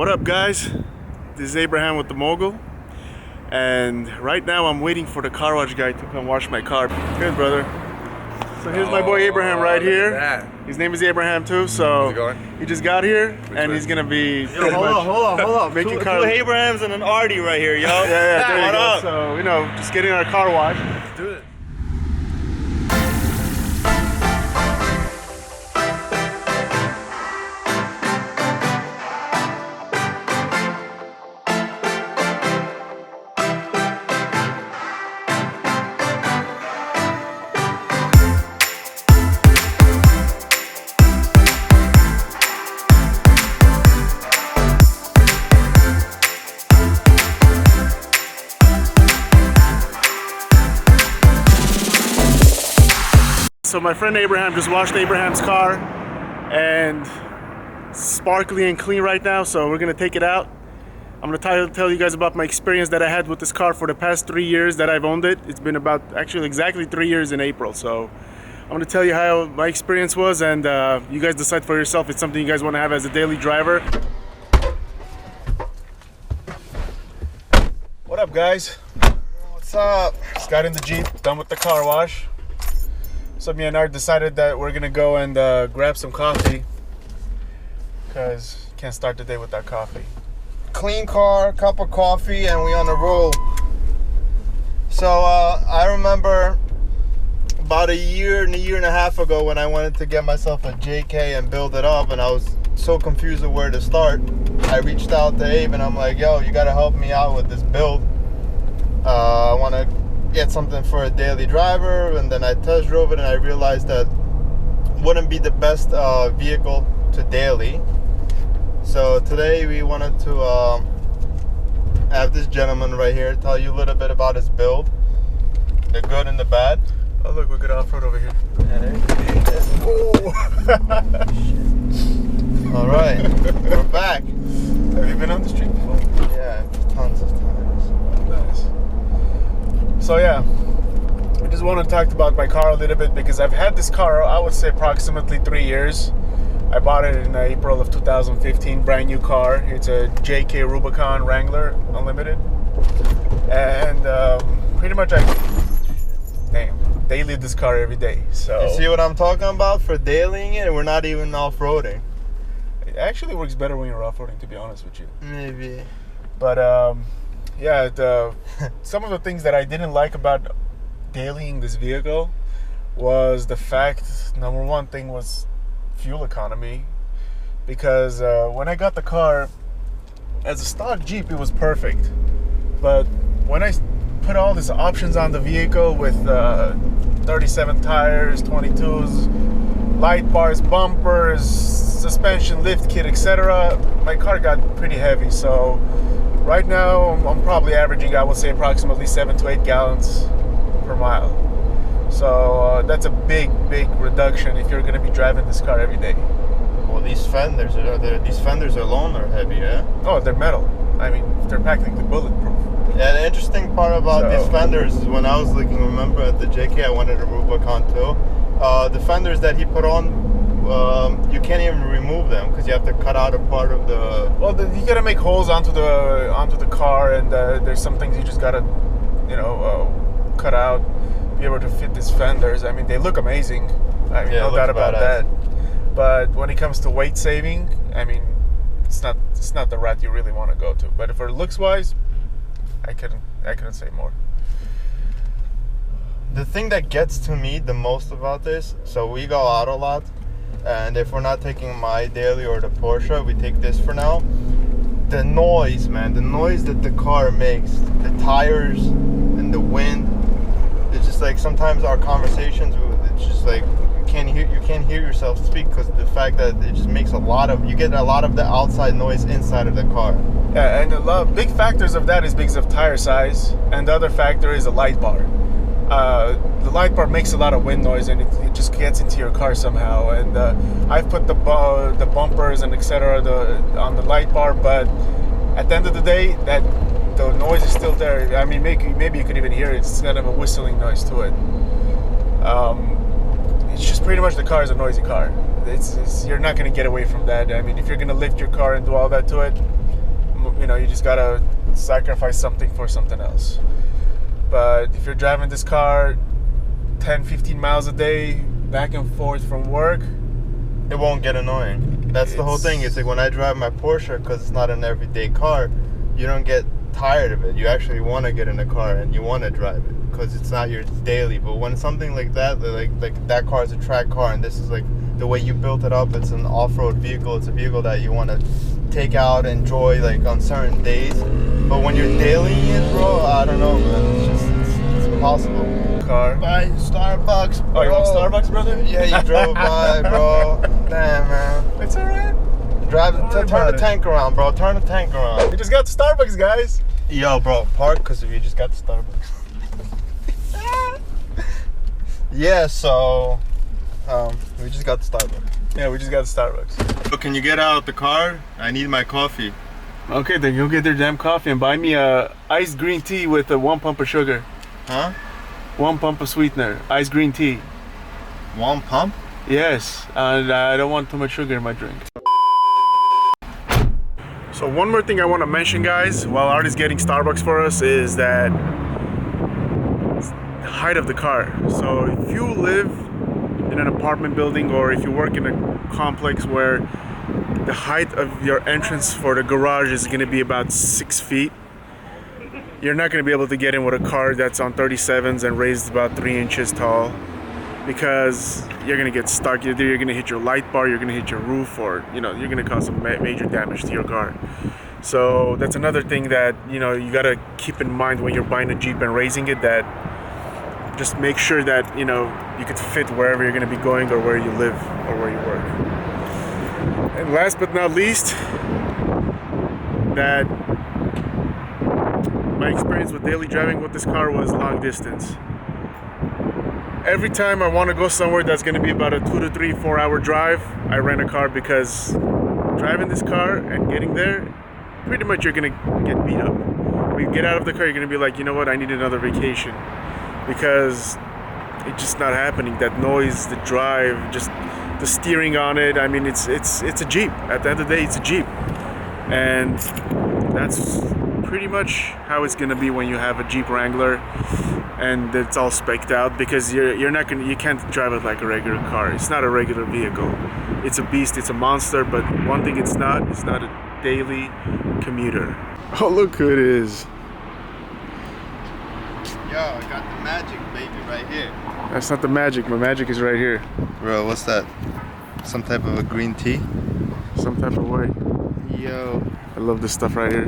What up, guys? This is Abraham with the Mogul, and right now I'm waiting for the car wash guy to come wash my car. Good, brother. So here's my boy Abraham right here. His name is Abraham too. So How's it going? he just got here, and he's gonna be Hold on. making Two car. Abrahams and an Artie right here, yo. Yeah, there you What go. up? So just getting our car washed. Let's do it. So my friend Abraham just washed Abraham's car, and it's sparkly and clean right now. So we're gonna take it out. I'm gonna tell you guys about my experience that I had with this car for the past 3 years that I've owned it. It's been about actually exactly 3 years in April. So I'm gonna tell you how my experience was, and you guys decide for yourself if it's something you guys want to have as a daily driver. What up, guys? What's up? Just got in the Jeep, done with the car wash. So me and Art decided that we're gonna go and grab some coffee, because you can't start the day without coffee. Clean car, cup of coffee, and we on the roll. So I remember about a year and a half ago when I wanted to get myself a JK and build it up, and I was so confused of where to start. I reached out to Abe and I'm like, yo, you gotta help me out with this build. I wanna get something for a daily driver, and then I test drove it and I realized that wouldn't be the best vehicle to daily. So today we wanted to have this gentleman right here tell you a little bit about his build, the good and the bad. Oh look, we're good off-road over here. All right, we're back. Have you been on the street before? Yeah, tons of times. Nice. So yeah, I just want to talk about my car a little bit, because I've had this car, I would say, approximately 3 years. I bought it in April of 2015, brand new car. It's a JK Rubicon Wrangler Unlimited, and pretty much I daily this car every day. So You see what I'm talking about? For dailying it, we're not even off-roading. it actually works better when you're off-roading, to be honest with you. Maybe. But yeah, some of the things that I didn't like about dailying this vehicle was the fact, number one thing was fuel economy, because when I got the car as a stock Jeep, it was perfect. But when I put all these options on the vehicle with 37 tires, 22s, light bars, bumpers, suspension, lift kit, etc., my car got pretty heavy. So right now I'm probably averaging, I would say, approximately 7 to 8 gallons per mile. So that's a big reduction if you're going to be driving this car every day. Well, these fenders alone are heavy, yeah? Oh, they're metal. I mean, they're practically bulletproof. Yeah, the interesting part about these fenders is when I was looking, remember at the JK, I wanted a Rubicon too. The fenders that he put on, you can't even remove them because you have to cut out a part of the... Well, you gotta make holes onto the car, and there's some things you just gotta, cut out, be able to fit these fenders. I mean, they look amazing. I mean, no doubt about that. But when it comes to weight saving, I mean, it's not the route you really want to go to. But for looks wise, I couldn't say more. The thing that gets to me the most about this, so we go out a lot, and if we're not taking my daily or the Porsche, we take this for now. The noise, man, the noise that the car makes, the tires and the wind, it's just like sometimes our conversations, it's just like you can't hear yourself speak, because the fact that it just makes you get a lot of the outside noise inside of the car. Yeah, and big factors of that is because of tire size, and the other factor is a light bar. The light bar makes a lot of wind noise, and it just gets into your car somehow. And I've put the bumpers and etc. on the light bar, but at the end of the day, that the noise is still there. I mean, maybe you could even hear it. It's kind of a whistling noise to it. It's just pretty much the car is a noisy car. You're not going to get away from that. I mean, if you're going to lift your car and do all that to it, you know, you just gotta sacrifice something for something else. But if you're driving this car 10-15 miles a day back and forth from work, it won't get annoying. That's the whole thing. It's like when I drive my Porsche, because it's not an everyday car, you don't get tired of it. You actually want to get in a car and you want to drive it because it's not your daily. But when something like that, like that car is a track car, and this is like the way you built it up, it's an off-road vehicle. It's a vehicle that you want to take out, enjoy like on certain days. But when you're dailying it, bro, I don't know, man. It's impossible. Car. By Starbucks, bro. Oh, you want Starbucks, brother? Yeah, you drove by, bro. Damn, man. It's alright. Turn the tank around, bro. Turn the tank around. We just got to Starbucks, guys. Yo, bro, park because you just got to Starbucks. Yeah, so we just got to Starbucks. Yeah, we just got to Starbucks. So can you get out the car? I need my coffee. Okay, then go get their damn coffee and buy me a iced green tea with 1 pump of sugar. Huh? 1 pump of sweetener, iced green tea. 1 pump? Yes, and I don't want too much sugar in my drink. So one more thing I want to mention, guys, while Art is getting Starbucks for us, is that the height of the car. So if you live in an apartment building or if you work in a complex where the height of your entrance for the garage is going to be about 6 feet, you're not going to be able to get in with a car that's on 37s and raised about 3 inches tall, because you're going to get stuck. Either you're going to hit your light bar, you're going to hit your roof, or you know, you're going to cause some major damage to your car. So that's another thing that, you know, you got to keep in mind when you're buying a Jeep and raising it, that just make sure that, you know, you could fit wherever you're going to be going or where you live or where you work. And last but not least, that my experience with daily driving with this car was long distance. Every time I want to go somewhere that's going to be about a 2 to 3, 4 hour drive, I rent a car, because driving this car and getting there, pretty much you're going to get beat up. When you get out of the car, you're going to be like, you know what, I need another vacation, because it's just not happening. That noise, the drive, just the steering on it. I mean, it's a Jeep. At the end of the day, it's a Jeep, and that's pretty much how it's gonna be when you have a Jeep Wrangler and it's all spec'd out, because you can't drive it like a regular car. It's not a regular vehicle. It's a beast, it's a monster, but one thing it's not a daily commuter. Oh, look who it is. Yo, I got the magic baby right here. That's not the magic, my magic is right here. Bro, what's that? Some type of a green tea? Some type of way. Yo. I love this stuff right here.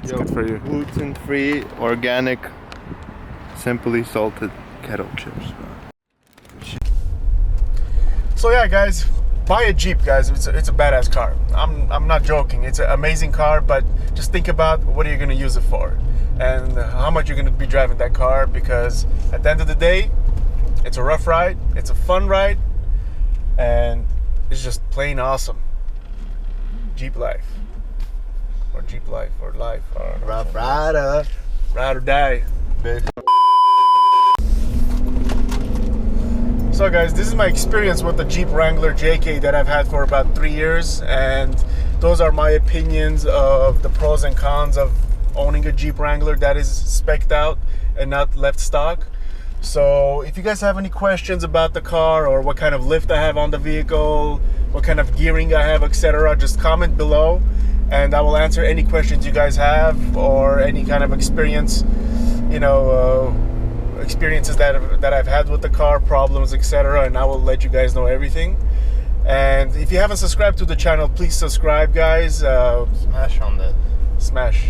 It's good for you. Gluten-free, organic, simply salted kettle chips. So yeah, guys, buy a Jeep, guys. It's a badass car. I'm not joking. It's an amazing car, but just think about what are you going to use it for and how much you're going to be driving that car, because at the end of the day, it's a rough ride, it's a fun ride, and it's just plain awesome. Jeep life. Or Jeep life, or life, or Rough rider. ride or die. Bitch. So guys, this is my experience with the Jeep Wrangler JK that I've had for about 3 years, and those are my opinions of the pros and cons of owning a Jeep Wrangler that is spec'd out and not left stock. So if you guys have any questions about the car, or what kind of lift I have on the vehicle, what kind of gearing I have, etc., just comment below and I will answer any questions you guys have, or any kind of experience, you know, experiences that I've had with the car, problems, etc., and I will let you guys know everything. And if you haven't subscribed to the channel, please subscribe, guys. Smash on that. Smash.